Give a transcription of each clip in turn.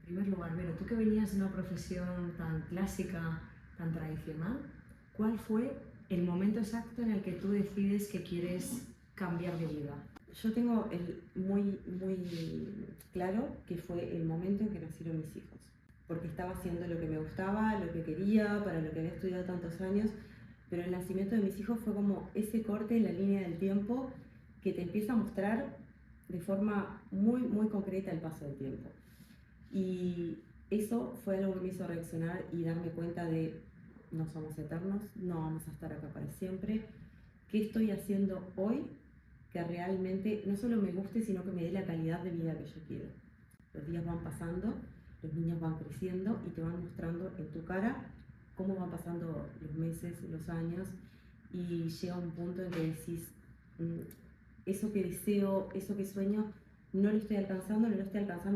primer lugar, Vero, tú que venías de una profesión tan clásica, tan tradicional, ¿cuál fue el momento exacto en el que tú decides que quieres cambiar de vida? Yo tengo muy claro que fue el momento en que nacieron mis hijos, porque estaba haciendo lo que me gustaba, lo que quería, para lo que había estudiado tantos años, pero el nacimiento de mis hijos fue como ese corte en la línea del tiempo que te empieza a mostrar de forma muy concreta el paso del tiempo. Y eso fue algo que me hizo reaccionar y darme cuenta de no somos eternos, no vamos a estar acá para siempre. ¿Qué estoy haciendo hoy que realmente no solo me guste, sino que me dé la calidad de vida que yo quiero? Los días van pasando, los niños van creciendo y te van mostrando en tu cara cómo van pasando los meses, los años, y llega un punto en que decís, eso que deseo, eso que sueño, no lo estoy alcanzando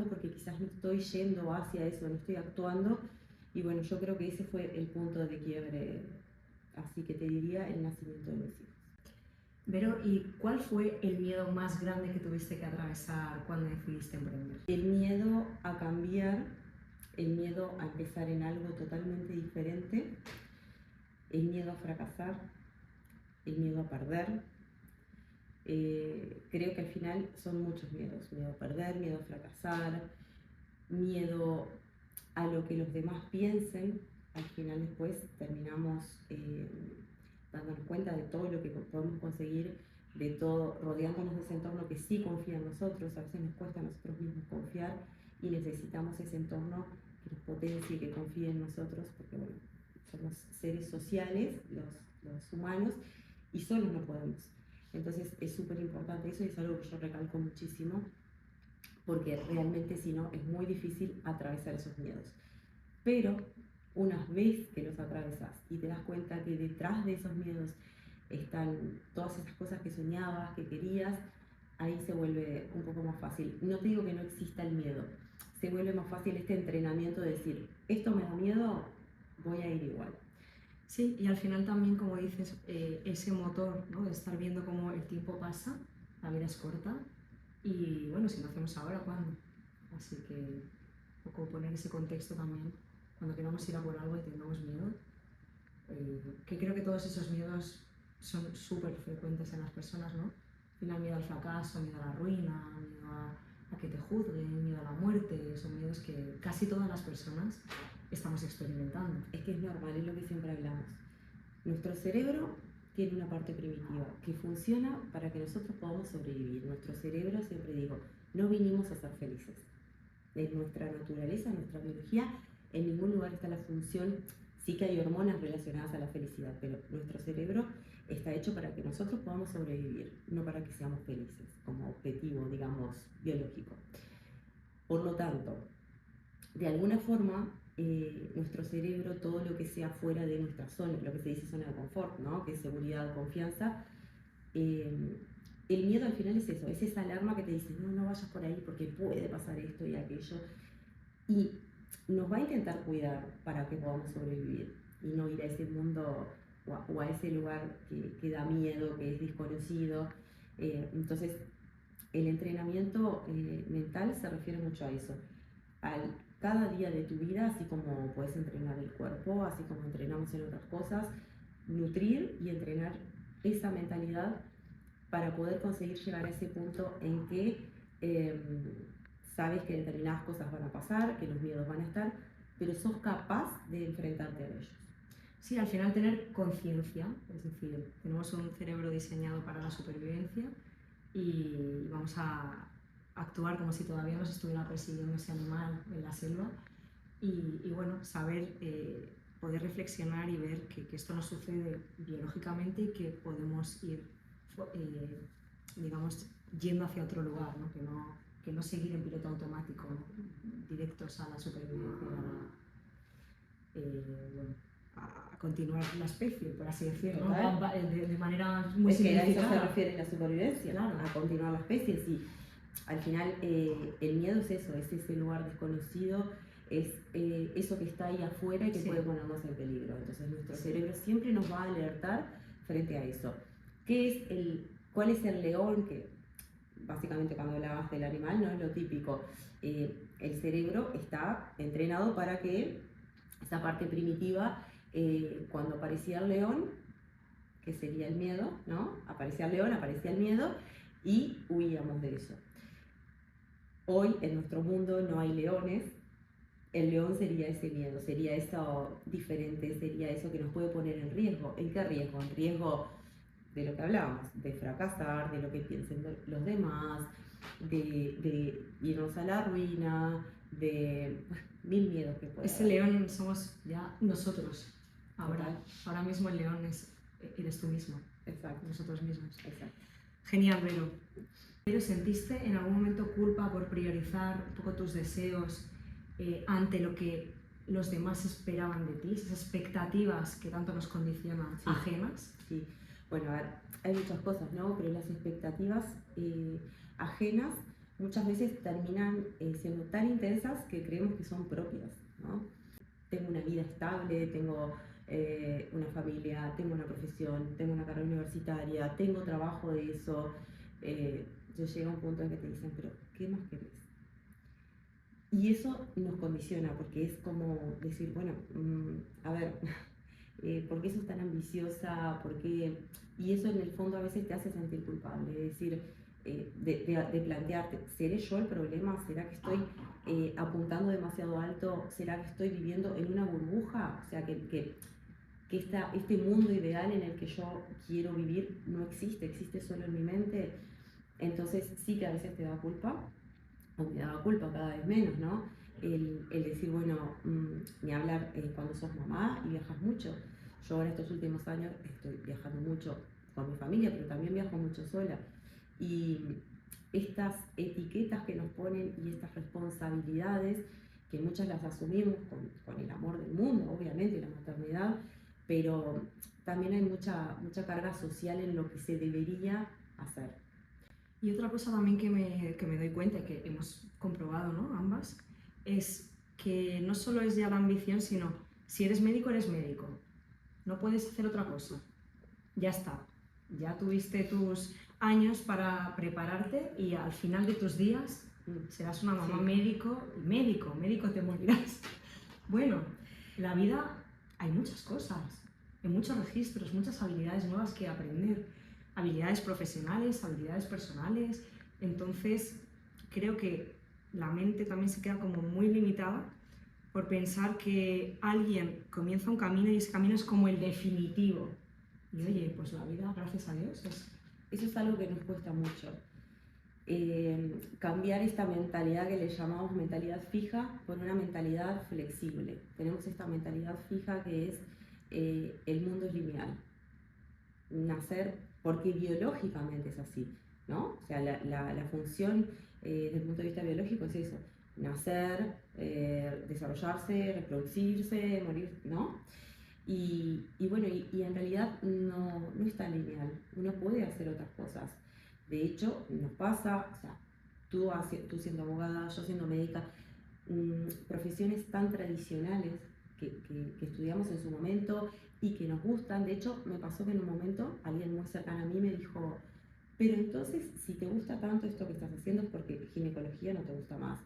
porque quizás no estoy yendo hacia eso, no estoy actuando. Y bueno, yo creo que ese fue el punto de quiebre, así que te diría el nacimiento de mis hijos. Vero, ¿y cuál fue el miedo más grande que tuviste que atravesar cuando decidiste emprender? El miedo a cambiar, el miedo a empezar en algo totalmente diferente, el miedo a fracasar, el miedo a perder. Creo que al final son muchos miedos: miedo a perder, miedo a fracasar, miedo a lo que los demás piensen. Al final después terminamos dándonos cuenta de todo lo que podemos conseguir, de todo, rodeándonos de ese entorno que sí confía en nosotros. A veces nos cuesta a nosotros mismos confiar y necesitamos ese entorno que nos potencie, que confíe en nosotros, porque bueno, somos seres sociales, los humanos, y solos no podemos. Entonces es súper importante eso y es algo que yo recalco muchísimo, porque realmente si no es muy difícil atravesar esos miedos. Pero una vez que los atravesas y te das cuenta que detrás de esos miedos están todas esas cosas que soñabas, que querías, ahí se vuelve un poco más fácil. No te digo que no exista el miedo, se vuelve más fácil este entrenamiento de decir, esto me da miedo, voy a ir igual. Sí, y al final también, como dices, ese motor, ¿no? De estar viendo cómo el tiempo pasa, la vida es corta, y bueno, si lo hacemos ahora, ¿cuándo? Así que un poco poner ese contexto también, cuando queramos ir a por algo y tengamos miedo, que creo que todos esos miedos son súper frecuentes en las personas, ¿no? Al final, miedo al fracaso, miedo a la ruina, miedo a que te juzguen, miedo a la muerte, son miedos que casi todas las personas estamos experimentando. Es que es normal, es lo que siempre hablamos. Nuestro cerebro tiene una parte primitiva que funciona para que nosotros podamos sobrevivir. Nuestro cerebro, siempre digo, no vinimos a ser felices. En nuestra naturaleza, en nuestra biología, en ningún lugar está la función. Sí que hay hormonas relacionadas a la felicidad, pero nuestro cerebro está hecho para que nosotros podamos sobrevivir, no para que seamos felices, como objetivo, digamos, biológico. Por lo tanto, de alguna forma, nuestro cerebro, todo lo que sea fuera de nuestra zona, lo que se dice zona de confort, ¿no? Que es seguridad, confianza, el miedo al final es eso, es esa alarma que te dice, no vayas por ahí porque puede pasar esto y aquello, y nos va a intentar cuidar para que podamos sobrevivir y no ir a ese mundo o a ese lugar que da miedo, que es desconocido. Entonces, el entrenamiento mental se refiere mucho a eso, al cada día de tu vida, así como puedes entrenar el cuerpo, así como entrenamos en otras cosas, nutrir y entrenar esa mentalidad para poder conseguir llegar a ese punto en que sabes que determinadas cosas van a pasar, que los miedos van a estar, pero sos capaz de enfrentarte a ellos. Sí, al final tener conciencia, es decir, tenemos un cerebro diseñado para la supervivencia y vamos a actuar como si todavía nos estuviera persiguiendo ese animal en la selva y bueno, saber, poder reflexionar y ver que esto nos sucede biológicamente y que podemos ir, digamos, yendo hacia otro lugar, ¿no? Que no seguir en piloto automático, ¿no? Directos a la supervivencia, bueno, a continuar la especie, por así decirlo, ¿no? De manera muy simplificada. Es que a eso se refiere la supervivencia, claro, a continuar la especie. Sí. Al final el miedo es eso, es ese lugar desconocido, es eso que está ahí afuera y que puede ponernos en peligro. Entonces nuestro cerebro siempre nos va a alertar frente a eso. ¿Cuál es el león que básicamente cuando hablabas del animal, no es lo típico. El cerebro está entrenado para que esa parte primitiva, cuando aparecía el león, que sería el miedo, ¿no? Aparecía el león, aparecía el miedo y huíamos de eso. Hoy en nuestro mundo no hay leones. El león sería ese miedo, sería eso diferente, sería eso que nos puede poner en riesgo. ¿En qué riesgo? En riesgo de lo que hablábamos, de fracasar, de lo que piensen los demás, de irnos a la ruina, de mil miedos que puede Ese haber. león somos ya nosotros. Total. Ahora mismo el león eres tú mismo, Exacto, nosotros mismos. exacto. Genial, Vero. ¿Pero sentiste en algún momento culpa por priorizar un poco tus deseos ante lo que los demás esperaban de ti, esas expectativas que tanto nos condicionan, Sí. ajenas? Sí, bueno, a ver, hay muchas cosas, ¿no? Pero las expectativas ajenas muchas veces terminan siendo tan intensas que creemos que son propias, ¿no? Tengo una vida estable, tengo una familia, tengo una profesión, tengo una carrera universitaria, tengo trabajo de eso. Yo llego a un punto en que te dicen, pero ¿qué más querés? Y eso nos condiciona, porque es como decir, bueno, a ver, ¿por qué sos tan ambiciosa? ¿Por qué? Y eso en el fondo a veces te hace sentir culpable, es decir, de plantearte, ¿seré yo el problema? ¿Será que estoy apuntando demasiado alto? ¿Será que estoy viviendo en una burbuja? O sea, que este mundo ideal en el que yo quiero vivir no existe, existe solo en mi mente. Entonces sí que a veces te da culpa, o me daba culpa cada vez menos, ¿no? El decir, bueno, ni hablar cuando sos mamá y viajas mucho. Yo ahora estos últimos años estoy viajando mucho con mi familia, pero también viajo mucho sola. Y estas etiquetas que nos ponen y estas responsabilidades, que muchas las asumimos con el amor del mundo, obviamente, la maternidad, pero también hay mucha carga social en lo que se debería hacer. Y otra cosa también que me doy cuenta, que hemos comprobado, ¿no? Ambas, es que no solo es ya la ambición, sino si eres médico, eres médico. No puedes hacer otra cosa. Ya está. Ya tuviste tus años para prepararte y al final de tus días serás una mamá Sí. médico te morirás. Bueno, en la vida hay muchas cosas, hay muchos registros, muchas habilidades nuevas que aprender, habilidades profesionales, habilidades personales. Entonces, creo que la mente también se queda como muy limitada por pensar que alguien comienza un camino y ese camino es como el definitivo. Y oye, pues la vida, gracias a Dios, Eso es algo que nos cuesta mucho. Cambiar esta mentalidad que le llamamos mentalidad fija por una mentalidad flexible. Tenemos esta mentalidad fija que es el mundo es lineal. Nacer, porque biológicamente es así, ¿no? O sea, la función desde el punto de vista biológico es eso, nacer, desarrollarse, reproducirse, morir, ¿no? Y bueno, y en realidad no es tan lineal, uno puede hacer otras cosas. De hecho, nos pasa, o sea, tú siendo abogada, yo siendo médica, profesiones tan tradicionales que estudiamos en su momento y que nos gustan. De hecho, me pasó que en un momento alguien muy cercano a mí me dijo, pero entonces, si te gusta tanto esto que estás haciendo es porque ginecología no te gusta más.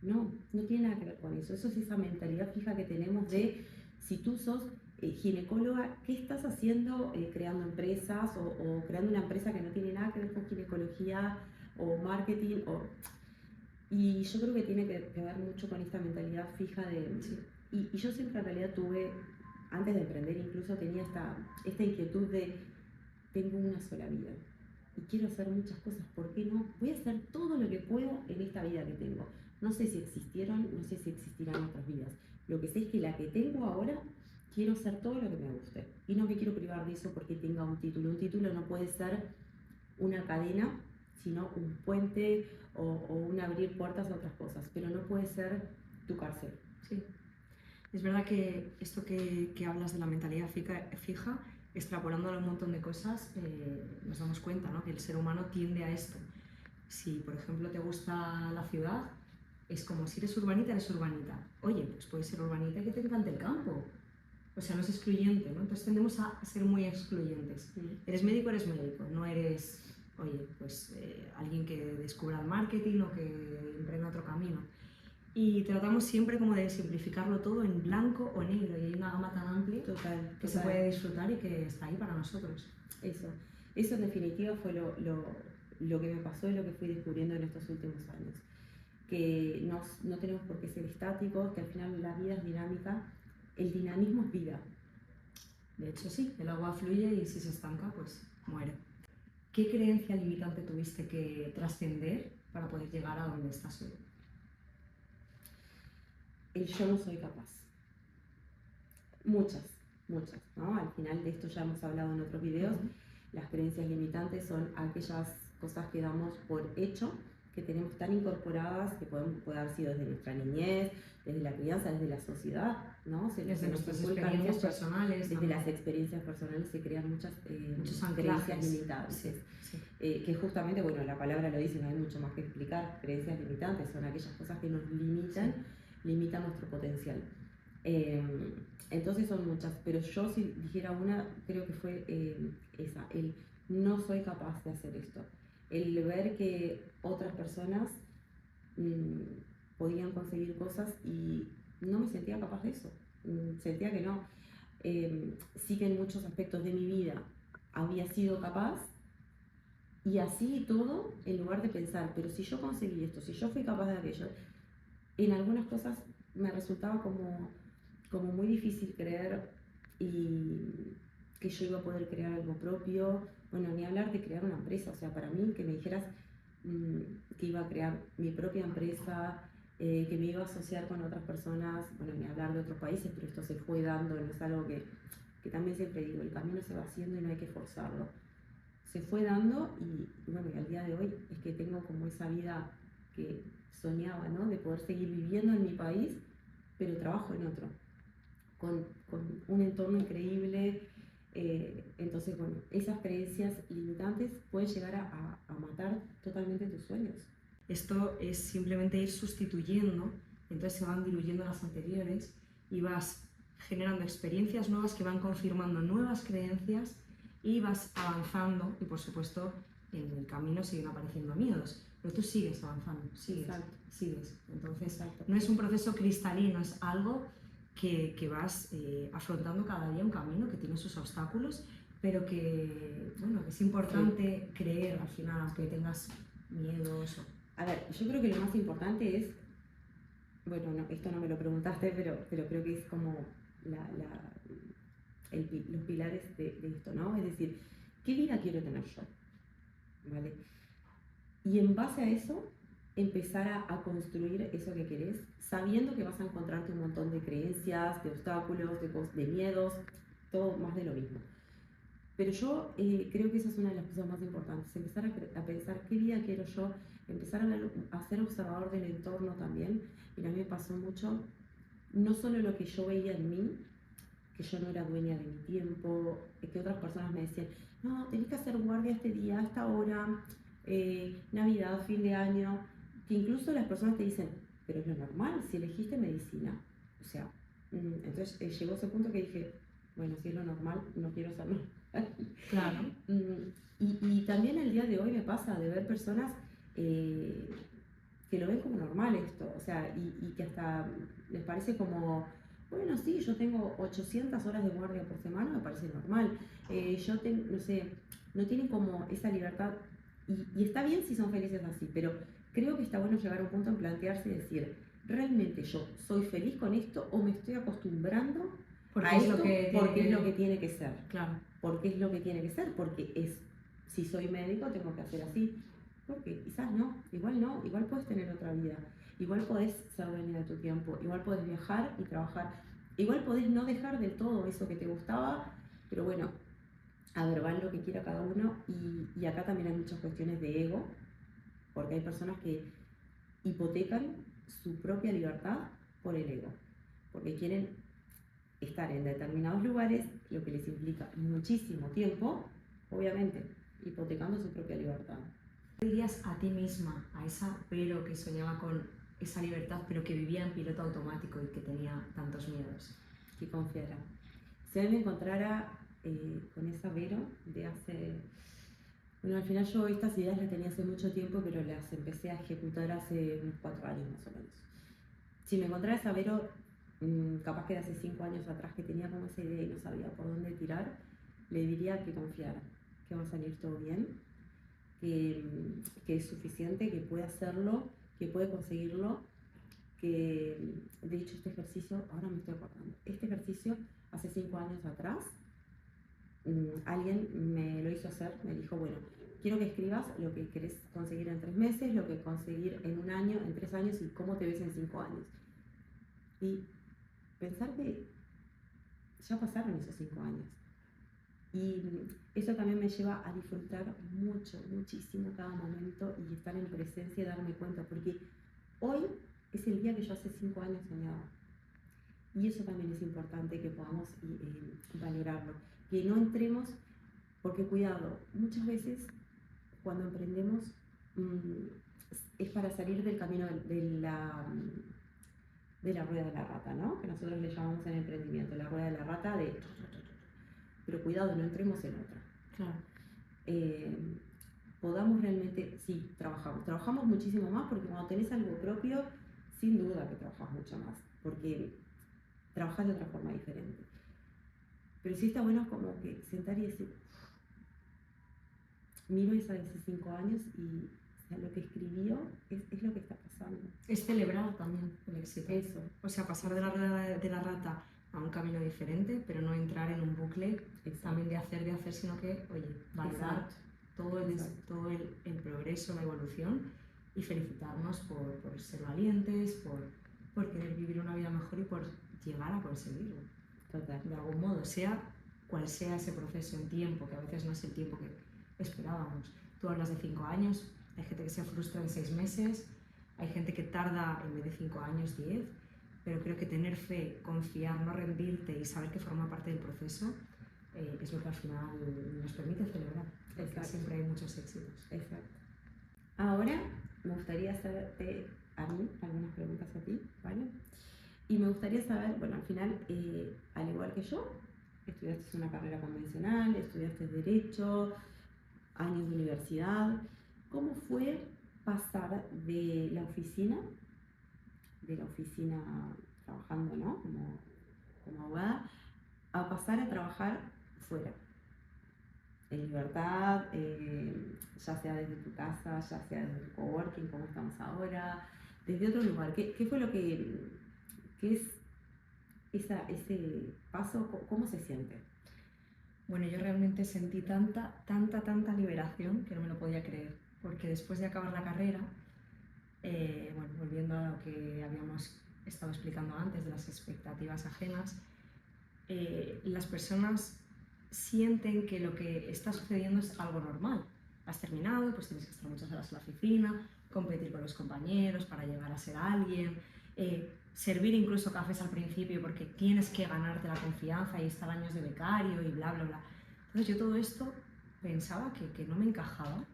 No, no tiene nada que ver con eso. Eso es esa mentalidad fija que tenemos de, si tú sos ginecóloga, ¿qué estás haciendo creando empresas o creando una empresa que no tiene nada que ver con ginecología o marketing? Y yo creo que tiene que ver mucho con esta mentalidad fija de... Sí. Y yo siempre en realidad tuve, antes de emprender incluso, tenía esta inquietud de, tengo una sola vida y quiero hacer muchas cosas, ¿por qué no? Voy a hacer todo lo que pueda en esta vida que tengo. No sé si existieron, no sé si existirán otras vidas. Lo que sé es que la que tengo ahora, quiero hacer todo lo que me guste. Y no me quiero privar de eso porque tenga un título. Un título no puede ser una cadena, sino un puente o un abrir puertas a otras cosas. Pero no puede ser tu cárcel. Sí. Es verdad que esto que hablas de la mentalidad fija, extrapolándolo a un montón de cosas, nos damos cuenta, ¿no? Que el ser humano tiende a esto. Si, por ejemplo, te gusta la ciudad, es como si eres urbanita, eres urbanita. Oye, pues puedes ser urbanita y que te encante el campo. O sea, no es excluyente, ¿no? Entonces tendemos a ser muy excluyentes. Eres médico, no eres oye, pues alguien que descubra el marketing o que emprenda otro camino. Y tratamos siempre como de simplificarlo todo en blanco o negro, y hay una gama tan amplia que se puede disfrutar y que está ahí para nosotros. Eso en definitiva fue lo que me pasó y lo que fui descubriendo en estos últimos años. Que no tenemos por qué ser estáticos, que al final la vida es dinámica, el dinamismo es vida. De hecho sí, el agua fluye y si se estanca, pues muere. ¿Qué creencia limitante tuviste que trascender para poder llegar a donde estás hoy? El yo no soy capaz. Muchas, ¿no? Al final de esto ya hemos hablado en otros videos. Las creencias limitantes son aquellas cosas que damos por hecho, que tenemos tan incorporadas, que puede haber sido desde nuestra niñez, desde la crianza, desde la sociedad, ¿no? Desde nuestras experiencias personales. Desde también. las experiencias personales se crean muchas muchos creencias limitantes. Sí. Que justamente, bueno, la palabra lo dice, no hay mucho más que explicar. Creencias limitantes son aquellas cosas que nos limitan nuestro potencial. Entonces son muchas, pero yo si dijera una, creo que fue esa, el no soy capaz de hacer esto. El ver que otras personas podían conseguir cosas y no me sentía capaz de eso. Sentía que no. Sí que en muchos aspectos de mi vida había sido capaz, y así y todo, en lugar de pensar, pero si yo conseguí esto, si yo fui capaz de aquello, en algunas cosas me resultaba como muy difícil creer y que yo iba a poder crear algo propio. Bueno, ni hablar de crear una empresa. O sea, para mí que me dijeras que iba a crear mi propia empresa, que me iba a asociar con otras personas, bueno, ni hablar de otros países, pero esto se fue dando, no es algo que también siempre digo, el camino se va haciendo y no hay que forzarlo. Se fue dando y bueno, y al día de hoy es que tengo como esa vida que soñaba, ¿no? De poder seguir viviendo en mi país, pero trabajo en otro, con un entorno increíble. Entonces, bueno, esas creencias limitantes pueden llegar a matar totalmente tus sueños. Esto es simplemente ir sustituyendo, entonces se van diluyendo las anteriores y vas generando experiencias nuevas que van confirmando nuevas creencias y vas avanzando, y por supuesto en el camino siguen apareciendo miedos, pero tú sigues avanzando, sigues. Entonces no es un proceso cristalino, es algo que vas afrontando cada día, un camino que tiene sus obstáculos, pero que, bueno, que es importante creer al final, aunque tengas miedos. A ver, yo creo que lo más importante es, bueno, no, esto no me lo preguntaste, pero creo que es como los pilares de esto, ¿no? Es decir, ¿qué vida quiero tener yo? ¿Vale? Y en base a eso, empezar a construir eso que querés, sabiendo que vas a encontrarte un montón de creencias, de obstáculos, de miedos, todo más de lo mismo. Pero yo creo que esa es una de las cosas más importantes, empezar a pensar qué vida quiero yo, empezar a ser observador del entorno también. Y a mí me pasó mucho, no solo lo que yo veía en mí, que yo no era dueña de mi tiempo, que otras personas me decían, no, tenés que hacer guardia este día, a esta hora, Navidad, fin de año, que incluso las personas te dicen, pero es lo normal, si elegiste medicina. O sea, entonces llegó ese punto que dije, bueno, si es lo normal, no quiero hacerlo. Claro. Y también el día de hoy me pasa de ver personas que lo ven como normal esto, o sea, y que hasta les parece como, bueno, sí, yo tengo 800 horas de guardia por semana, me parece normal. Yo tengo, no sé, no tienen como esa libertad, y está bien si son felices así, pero creo que está bueno llegar a un punto en plantearse y decir, ¿realmente yo soy feliz con esto o me estoy acostumbrando a esto porque es lo que tiene que ser? Claro. Porque es lo que tiene que ser, porque si soy médico tengo que hacer así, porque quizás no, igual puedes tener otra vida, igual podés ser dueña de tu tiempo, igual podés viajar y trabajar, igual podés no dejar del todo eso que te gustaba, pero bueno, a ver, va en lo que quiera cada uno, y acá también hay muchas cuestiones de ego, porque hay personas que hipotecan su propia libertad por el ego, porque quieren estar en determinados lugares, lo que les implica muchísimo tiempo, obviamente, hipotecando su propia libertad. ¿Qué dirías a ti misma, a esa Vero que soñaba con esa libertad, pero que vivía en piloto automático y que tenía tantos miedos? Que confiara. Si hoy me encontrara con esa Vero de hace Bueno, al final yo estas ideas las tenía hace mucho tiempo, pero las empecé a ejecutar hace unos 4 años más o menos. Si me encontrara esa Vero, capaz que de hace 5 años atrás que tenía como esa idea y no sabía por dónde tirar, le diría que confiara, que va a salir todo bien, que es suficiente, que puede hacerlo, que puede conseguirlo, que de hecho este ejercicio, ahora me estoy acordando, este ejercicio hace 5 años atrás, alguien me lo hizo hacer, me dijo, bueno, quiero que escribas lo que querés conseguir en 3 meses, lo que conseguir en 1 año, en 3 años y cómo te ves en 5 años. Y pensar que ya pasaron esos 5 años. Y eso también me lleva a disfrutar mucho, muchísimo cada momento y estar en presencia y darme cuenta, porque hoy es el día que yo hace 5 años soñaba. Y eso también es importante que podamos valorarlo. Que no entremos, porque cuidado, muchas veces cuando emprendemos es para salir del camino de la rueda de la rata, ¿no? Que nosotros le llamamos en emprendimiento, la rueda de la rata de... Pero cuidado, no entremos en otra. Claro. Podamos realmente, sí, trabajamos muchísimo más porque cuando tenés algo propio, sin duda que trabajas mucho más, porque trabajas de otra forma diferente. Pero sí está bueno como que sentar y decir, miro esa de hace 5 años y o sea, lo que escribió es lo que está pasando. Es celebrar también el éxito. Eso. O sea, pasar de la rueda de la rata a un camino diferente, pero no entrar en un bucle también de hacer, sino que, oye, valorar todo el progreso, la evolución y felicitarnos por ser valientes, por querer vivir una vida mejor y por llegar a conseguirlo. Total. De algún modo, sea cual sea ese proceso en tiempo, que a veces no es el tiempo que esperábamos. Tú hablas de 5 años, hay gente que se frustra en 6 meses, hay gente que tarda en vez de 5 años 10, pero creo que tener fe, confiar, no rendirte y saber que forma parte del proceso es lo que al final nos permite celebrar, porque siempre hay muchos éxitos. Exacto. Ahora me gustaría hacerte a mí algunas preguntas a ti, ¿vale? Y me gustaría saber, bueno, al final, al igual que yo, estudiaste una carrera convencional, estudiaste Derecho, años de universidad. ¿Cómo fue pasar de la oficina trabajando, ¿no? Como abogada, a pasar a trabajar fuera? En libertad, ya sea desde tu casa, ya sea desde tu coworking, como estamos ahora, desde otro lugar. ¿Qué fue lo que es ese paso? ¿Cómo se siente? Bueno, yo realmente sentí tanta liberación que no me lo podía creer, porque después de acabar la carrera, bueno, volviendo a lo que habíamos estado explicando antes de las expectativas ajenas, las personas sienten que lo que está sucediendo es algo normal. Has terminado, pues tienes que estar muchas horas en la oficina, competir con los compañeros para llegar a ser alguien, servir incluso cafés al principio porque tienes que ganarte la confianza y estar años de becario y bla, bla, bla. Entonces yo todo esto pensaba que no me encajaba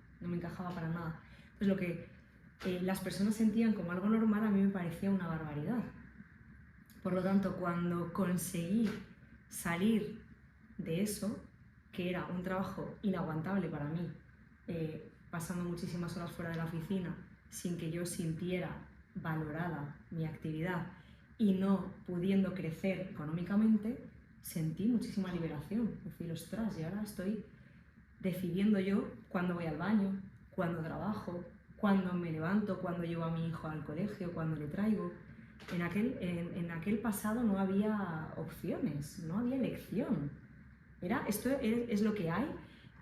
para nada. Entonces lo que las personas sentían como algo normal a mí me parecía una barbaridad. Por lo tanto, cuando conseguí salir de eso, que era un trabajo inaguantable para mí, pasando muchísimas horas fuera de la oficina sin que yo sintiera valorada mi actividad y no pudiendo crecer económicamente, sentí muchísima liberación. Es decir, ostras, y ahora estoy decidiendo yo cuándo voy al baño, cuándo trabajo, cuándo me levanto, cuándo llevo a mi hijo al colegio, cuándo le traigo. En aquel pasado no había opciones, no había elección. Esto es lo que hay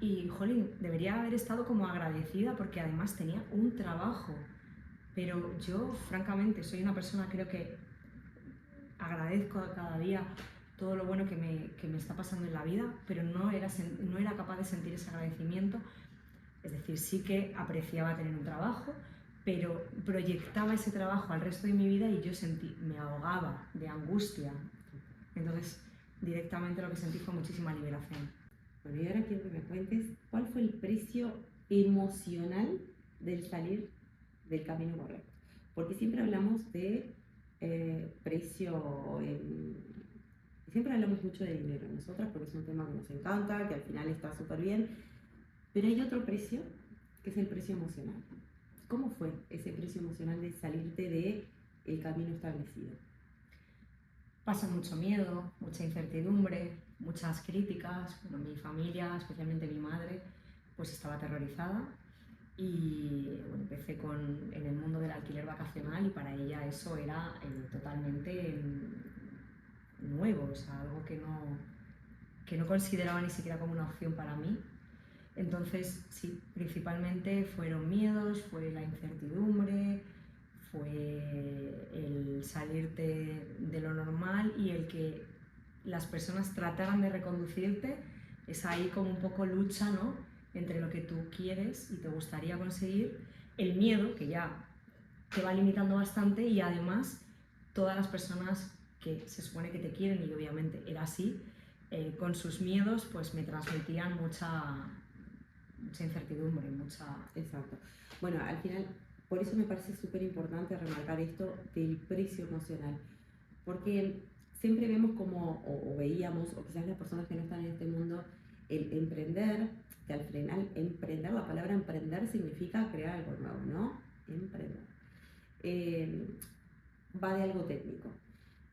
y, jolín, debería haber estado como agradecida porque además tenía un trabajo. Pero yo, francamente, soy una persona, creo que agradezco cada día todo lo bueno que me está pasando en la vida, pero no era capaz de sentir ese agradecimiento. Es decir, sí que apreciaba tener un trabajo, pero proyectaba ese trabajo al resto de mi vida y yo me ahogaba de angustia. Entonces, directamente lo que sentí fue muchísima liberación. Bueno, y ahora quiero que me cuentes cuál fue el precio emocional del salir del camino correcto. Porque siempre hablamos de precio, siempre hablamos mucho de dinero nosotras porque es un tema que nos encanta, que al final está súper bien, Pero hay otro precio, que es el precio emocional. ¿Cómo fue ese precio emocional de salirte del camino establecido? Pasa mucho miedo, mucha incertidumbre, muchas críticas. Bueno, mi familia, especialmente mi madre, pues estaba aterrorizada y bueno, empecé en el mundo del alquiler vacacional y para ella eso era totalmente nuevo, o sea, algo que no consideraba ni siquiera como una opción para mí. Entonces, sí, principalmente fueron miedos, fue la incertidumbre, fue el salirte de lo normal y el que las personas trataran de reconducirte. Es ahí como un poco lucha, ¿no?, entre lo que tú quieres y te gustaría conseguir, el miedo, que ya te va limitando bastante, y además todas las personas que se supone que te quieren, y obviamente era así, con sus miedos pues me transmitían mucha incertidumbre, mucha... Exacto. Bueno, al final, por eso me parece súper importante remarcar esto del precio emocional, porque siempre vemos como, o veíamos, o quizás las personas que no están en este mundo, el emprender, que al final emprender, la palabra emprender significa crear algo nuevo, ¿no? Emprender. Va de algo técnico.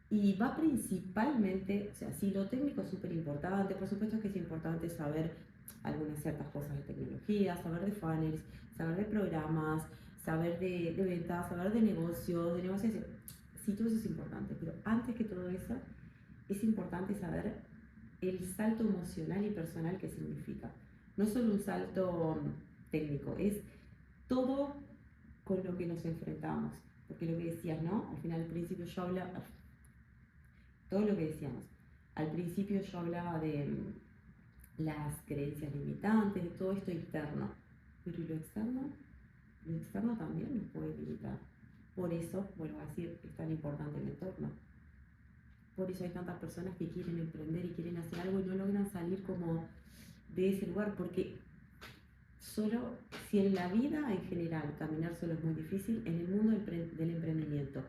Y va principalmente, o sea, si lo técnico es súper importante, por supuesto que es importante saber algunas ciertas cosas de tecnología, saber de funnels, saber de programas, saber de ventas, saber de negocios, de negociación. Sí, todo eso es importante, pero antes que todo eso, es importante saber el salto emocional y personal que significa. No solo un salto técnico, es todo con lo que nos enfrentamos. Porque lo que decías, ¿no? Al final, al principio yo hablaba, todo lo que decíamos, al principio yo hablaba de las creencias limitantes, de todo esto interno, pero ¿y lo externo? Lo externo también nos puede limitar. Por eso, vuelvo a decir, es tan importante el entorno. Por eso hay tantas personas que quieren emprender y quieren hacer algo y no logran salir como de ese lugar, porque solo, si en la vida en general caminar solo es muy difícil, en el mundo del emprendimiento,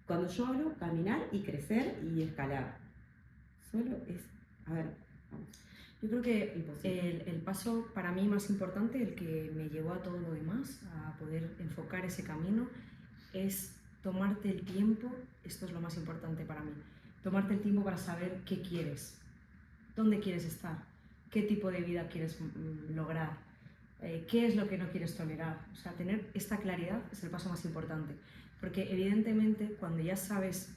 cuando yo hablo, caminar y crecer y escalar, solo es, a ver, vamos. Yo creo que el paso para mí más importante, el que me llevó a todo lo demás, a poder enfocar ese camino, es tomarte el tiempo. Esto es lo más importante para mí, tomarte el tiempo para saber qué quieres, dónde quieres estar, qué tipo de vida quieres lograr, qué es lo que no quieres tolerar. O sea, tener esta claridad es el paso más importante, porque evidentemente cuando ya sabes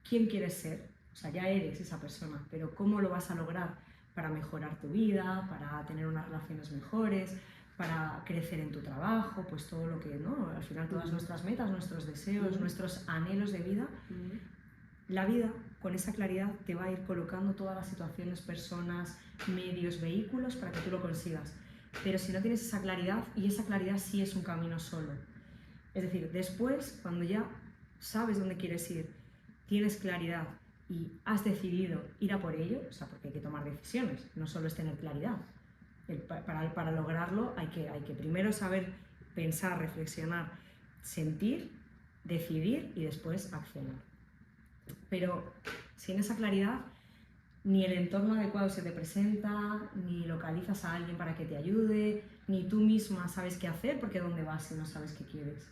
quién quieres ser, o sea, ya eres esa persona, pero cómo lo vas a lograr para mejorar tu vida, para tener unas relaciones mejores, para crecer en tu trabajo, pues todo lo que, ¿no? Al final todas nuestras metas, nuestros deseos, nuestros anhelos de vida, la vida con esa claridad te va a ir colocando todas las situaciones, personas, medios, vehículos para que tú lo consigas. Pero si no tienes esa claridad, y esa claridad sí es un camino solo, es decir, después, cuando ya sabes dónde quieres ir, tienes claridad y has decidido ir a por ello, o sea, porque hay que tomar decisiones, no solo es tener claridad. Para lograrlo hay que primero saber pensar, reflexionar, sentir, decidir y después accionar. Pero sin esa claridad, ni el entorno adecuado se te presenta, ni localizas a alguien para que te ayude, ni tú misma sabes qué hacer, porque ¿dónde vas si no sabes qué quieres?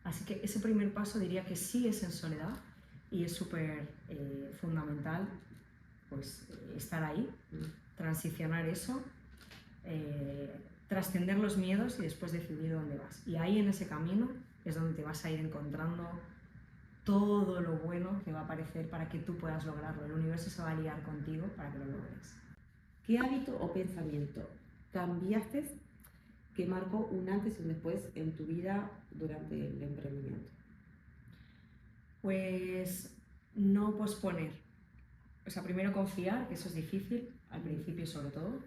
Así que ese primer paso diría que sí es en soledad y es súper fundamental, pues estar ahí, transicionar eso, trascender los miedos y después decidir dónde vas. Y ahí en ese camino es donde te vas a ir encontrando todo lo bueno que va a aparecer para que tú puedas lograrlo. El universo se va a aliar contigo para que lo logres. ¿Qué hábito o pensamiento cambiaste que marcó un antes y un después en tu vida durante el emprendimiento? Pues no posponer. O sea, primero confiar, que eso es difícil, al principio sobre todo.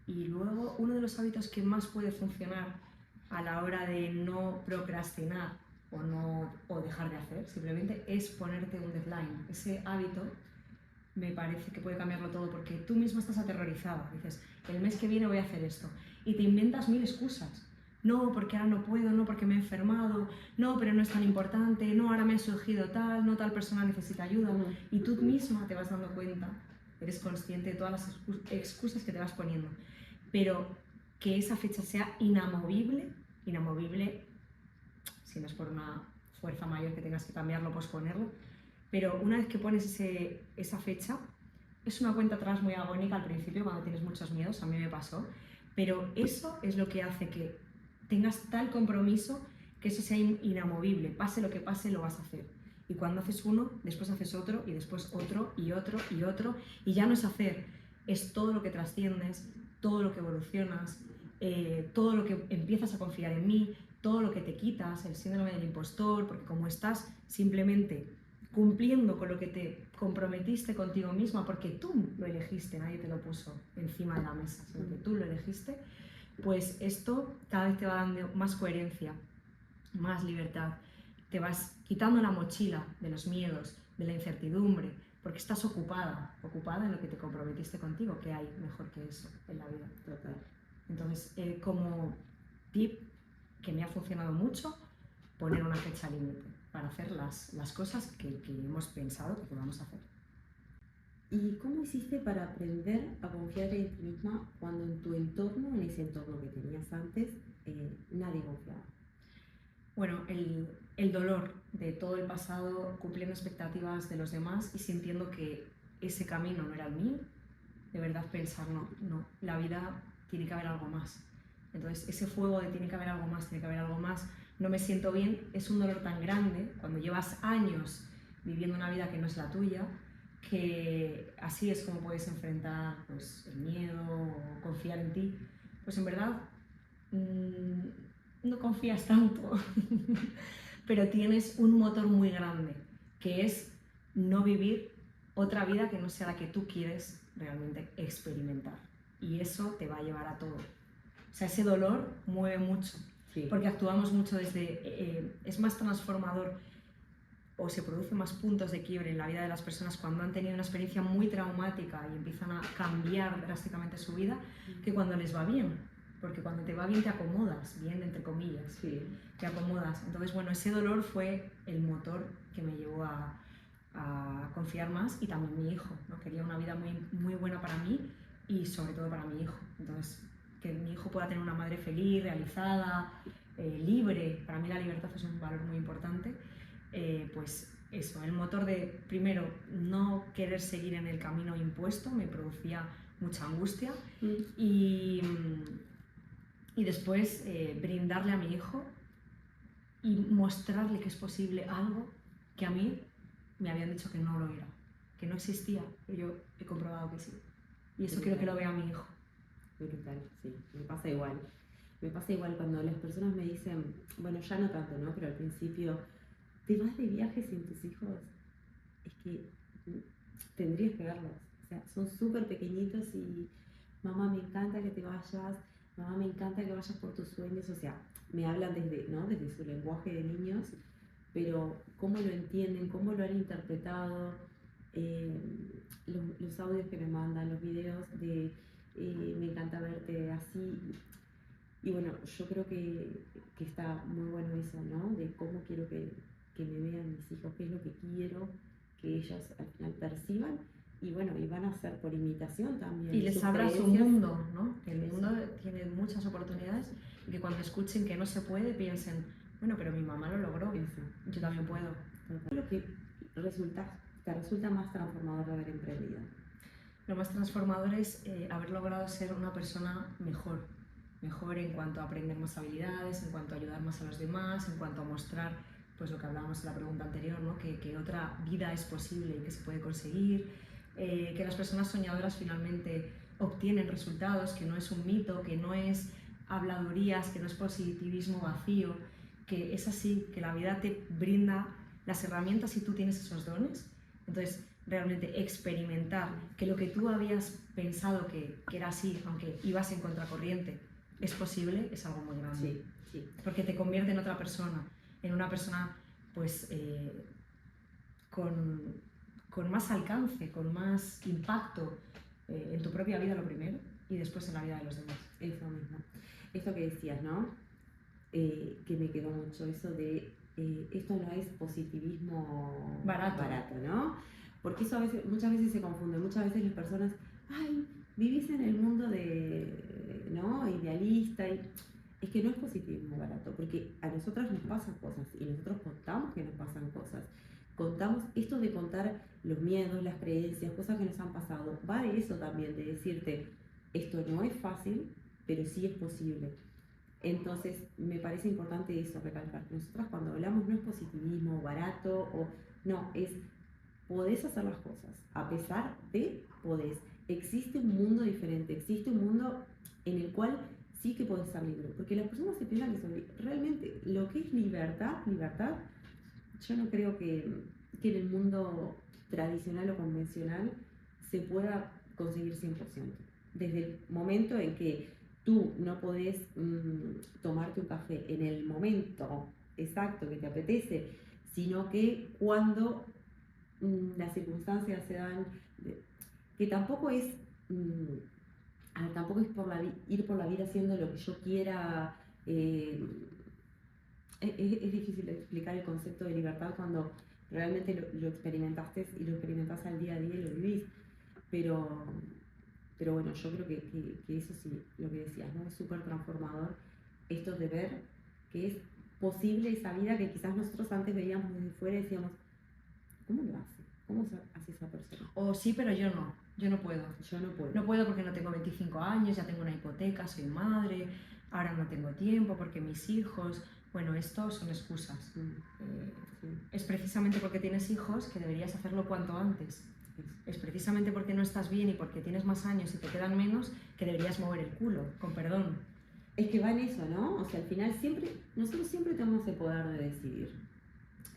Y luego, uno de los hábitos que más puede funcionar a la hora de no procrastinar o dejar de hacer, simplemente es ponerte un deadline. Ese hábito me parece que puede cambiarlo todo, porque tú mismo estás aterrorizada. Dices, el mes que viene voy a hacer esto. Y te inventas mil excusas. No, porque ahora no puedo, no, porque me he enfermado, no, pero no es tan importante, no, ahora me ha surgido tal, no, tal persona necesita ayuda. Y tú misma te vas dando cuenta eres consciente de todas las excusas que te vas poniendo, pero que esa fecha sea inamovible, si no es por una fuerza mayor que tengas que cambiarlo o posponerlo, pero una vez que pones esa fecha, es una cuenta atrás muy agónica al principio cuando tienes muchos miedos, a mí me pasó, pero eso es lo que hace que tengas tal compromiso que eso sea inamovible, pase lo que pase, lo vas a hacer. Y cuando haces uno, después haces otro, y después otro, y otro, y otro, y ya no es hacer, es todo lo que trasciendes, todo lo que evolucionas, todo lo que empiezas a confiar en mí, todo lo que te quitas, el síndrome del impostor, porque como estás simplemente cumpliendo con lo que te comprometiste contigo misma, porque tú lo elegiste, nadie te lo puso encima de la mesa, sino que tú lo elegiste, pues esto cada vez te va dando más coherencia, más libertad, te vas quitando la mochila de los miedos, de la incertidumbre, porque estás ocupada en lo que te comprometiste contigo, que hay mejor que eso en la vida. Total. Entonces, como tip que me ha funcionado mucho, poner una fecha límite para hacer las cosas que hemos pensado que podamos hacer. ¿Y cómo hiciste para aprender a confiar en ti misma cuando en tu entorno, en ese entorno que tenías antes, nadie confiaba? Bueno, el dolor de todo el pasado, cumpliendo expectativas de los demás y sintiendo que ese camino no era el mío, de verdad pensar, no, la vida tiene que haber algo más. Entonces, ese fuego de tiene que haber algo más, no me siento bien, es un dolor tan grande cuando llevas años viviendo una vida que no es la tuya, que así es como puedes enfrentar pues, el miedo o confiar en ti. Pues en verdad no confías tanto, pero tienes un motor muy grande, que es no vivir otra vida que no sea la que tú quieres realmente experimentar. Y eso te va a llevar a todo. O sea, ese dolor mueve mucho, sí. Porque actuamos mucho desde... es más transformador o se producen más puntos de quiebre en la vida de las personas cuando han tenido una experiencia muy traumática y empiezan a cambiar drásticamente su vida, que cuando les va bien. Porque cuando te va bien te acomodas, bien entre comillas, sí. Te acomodas. Entonces, bueno, ese dolor fue el motor que me llevó a confiar más, y también mi hijo, ¿no? Quería una vida muy, muy buena para mí y sobre todo para mi hijo. Entonces, que mi hijo pueda tener una madre feliz, realizada, libre. Para mí la libertad es un valor muy importante. Pues eso, el motor de, primero, no querer seguir en el camino impuesto me producía mucha angustia, y después brindarle a mi hijo y mostrarle que es posible algo que a mí me habían dicho que no lo era, que no existía, pero yo he comprobado que sí. Y eso quiero que lo vea mi hijo. Brutal, sí, me pasa igual. Me pasa igual cuando las personas me dicen, bueno, ya no tanto, ¿no? Pero al principio, ¿te vas de viaje sin tus hijos? Es que tendrías que verlos. O sea, son súper pequeñitos y mamá, me encanta que te vayas, mamá, me encanta que vayas por tus sueños. O sea, me hablan desde, ¿no? Desde su lenguaje de niños, pero cómo lo entienden, cómo lo han interpretado, los audios que me mandan, los videos de me encanta verte así. Y bueno, yo creo que está muy bueno eso, ¿no? De cómo quiero que me vean mis hijos, qué es lo que quiero que ellos al final perciban. Y bueno, y van a hacer por imitación también. Y les abra su mundo, ¿no? El mundo tiene muchas oportunidades, y que cuando escuchen que no se puede, piensen, bueno, pero mi mamá lo logró, yo también puedo. Lo que te resulta más transformador de haber emprendido. Lo más transformador es haber logrado ser una persona mejor en cuanto a aprender más habilidades, en cuanto a ayudar más a los demás, en cuanto a mostrar pues lo que hablábamos en la pregunta anterior, ¿no? que otra vida es posible y que se puede conseguir, que las personas soñadoras finalmente obtienen resultados, que no es un mito, que no es habladurías, que no es positivismo vacío, que es así, que la vida te brinda las herramientas y tú tienes esos dones. Entonces, realmente experimentar que lo que tú habías pensado que era así, aunque ibas en contracorriente, es posible, es algo muy grande. Sí. Porque te convierte en otra persona, en una persona pues con más alcance, con más impacto en tu propia vida lo primero, y después en la vida de los demás. Eso mismo. Esto que decías, ¿no? Que me quedó mucho, eso de esto no es positivismo barato, ¿no? Porque eso muchas veces se confunde, muchas veces las personas, ay, vivís en el mundo ¿no? Idealista, y es que no es positivismo barato, porque a nosotras nos pasan cosas y nosotros contamos que nos pasan cosas. Contamos esto de contar los miedos, las creencias, cosas que nos han pasado. Va de eso también, de decirte, esto no es fácil, pero sí es posible. Entonces, me parece importante eso, recalcar. Nosotras cuando hablamos no es positivismo barato, no, es podés hacer las cosas, a pesar de podés. Existe un mundo diferente, existe un mundo en el cual sí que podés ser libre, porque las personas se piensan que realmente lo que es libertad, yo no creo que en el mundo tradicional o convencional se pueda conseguir 100%. Desde el momento en que tú no podés tomarte un café en el momento exacto que te apetece, sino que cuando las circunstancias se dan, que tampoco es ir por la vida haciendo lo que yo quiera. Es difícil explicar el concepto de libertad cuando realmente lo experimentaste y lo experimentás al día a día y lo vivís, pero bueno, yo creo que eso sí, lo que decías, ¿no? Es súper transformador esto de ver que es posible esa vida que quizás nosotros antes veíamos desde fuera y decíamos, ¿cómo lo hace? ¿Cómo hace esa persona? O sí, pero yo no puedo. Yo no puedo. No puedo porque no tengo 25 años, ya tengo una hipoteca, soy madre, ahora no tengo tiempo porque mis hijos... Bueno, esto son excusas. Sí. Es precisamente porque tienes hijos que deberías hacerlo cuanto antes. Es precisamente porque no estás bien y porque tienes más años y te quedan menos que deberías mover el culo, con perdón. Es que va en eso, ¿no? O sea, al final nosotros siempre tenemos el poder de decidir.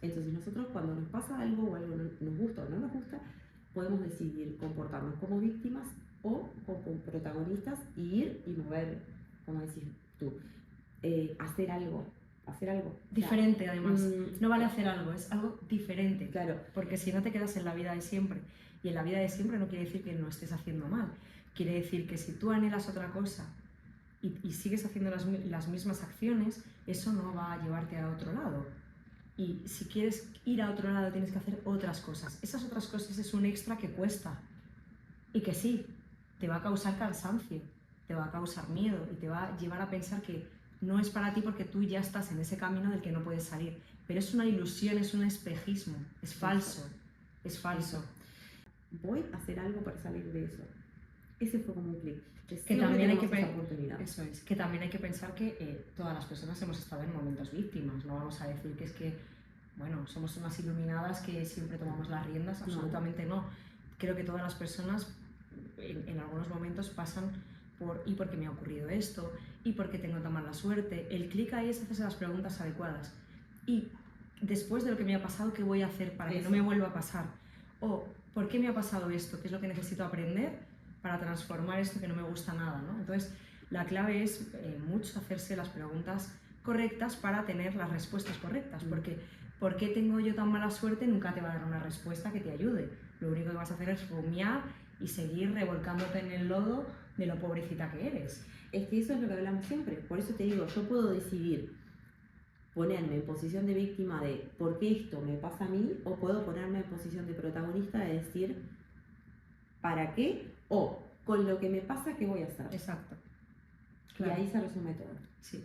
Entonces nosotros cuando nos pasa algo o algo nos gusta o no nos gusta, podemos decidir comportarnos como víctimas o como protagonistas y ir y mover, como decís tú, hacer algo. Diferente, o sea, además. No vale hacer algo, es algo diferente. Claro. Porque si no te quedas en la vida de siempre. Y en la vida de siempre no quiere decir que no estés haciendo mal. Quiere decir que si tú anhelas otra cosa y sigues haciendo las mismas acciones, eso no va a llevarte a otro lado. Y si quieres ir a otro lado tienes que hacer otras cosas. Esas otras cosas es un extra que cuesta. Y que sí, te va a causar cansancio, te va a causar miedo y te va a llevar a pensar que no es para ti porque tú ya estás en ese camino del que no puedes salir. Pero es una ilusión, es un espejismo, es falso, es falso. Voy a hacer algo para salir de eso. Ese fue como un clic. Que también hay que eso es, que también hay que pensar que todas las personas hemos estado en momentos víctimas. No vamos a decir que es que, bueno, somos unas iluminadas que siempre tomamos las riendas, absolutamente no. Creo que todas las personas en algunos momentos pasan y por qué me ha ocurrido esto, y por qué tengo tan mala suerte. El clic ahí es hacerse las preguntas adecuadas. Y después de lo que me ha pasado, ¿qué voy a hacer para que no me vuelva a pasar? O, ¿por qué me ha pasado esto? ¿Qué es lo que necesito aprender para transformar esto que no me gusta nada, ¿no? Entonces, la clave es mucho hacerse las preguntas correctas para tener las respuestas correctas, porque ¿por qué tengo yo tan mala suerte? Nunca te va a dar una respuesta que te ayude. Lo único que vas a hacer es rumiar y seguir revolcándote en el lodo de lo pobrecita que eres. Es que eso es lo que hablamos siempre. Por eso te digo, yo puedo decidir ponerme en posición de víctima de ¿por qué esto me pasa a mí? O puedo ponerme en posición de protagonista de decir ¿para qué? O con lo que me pasa, ¿qué voy a hacer? Exacto. Claro. Y ahí se resume todo. Sí.